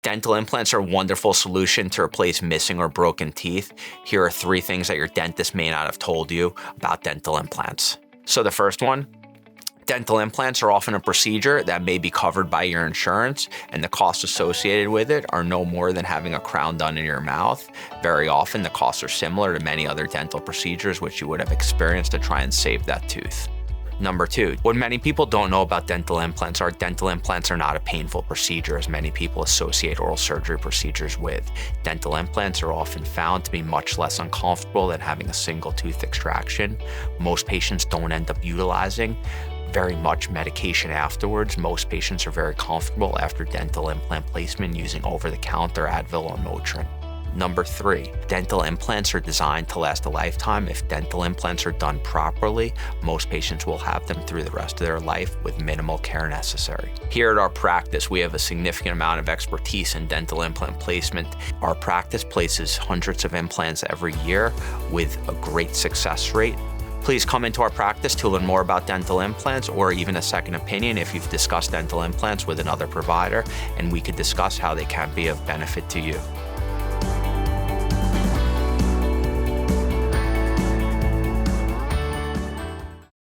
Dental implants are a wonderful solution to replace missing or broken teeth. Here are 3 things that your dentist may not have told you about dental implants. So the first one, dental implants are often a procedure that may be covered by your insurance, and the costs associated with it are no more than having a crown done in your mouth. Very often, the costs are similar to many other dental procedures which you would have experienced to try and save that tooth. Number 2, what many people don't know about dental implants are dental implants are not a painful procedure as many people associate oral surgery procedures with. Dental implants are often found to be much less uncomfortable than having a single tooth extraction. Most patients don't end up utilizing very much medication afterwards. Most patients are very comfortable after dental implant placement using over-the-counter Advil or Motrin. Number 3, dental implants are designed to last a lifetime. If dental implants are done properly, most patients will have them through the rest of their life with minimal care necessary. Here at our practice, we have a significant amount of expertise in dental implant placement. Our practice places hundreds of implants every year with a great success rate. Please come into our practice to learn more about dental implants or even a second opinion if you've discussed dental implants with another provider, and we could discuss how they can be of benefit to you.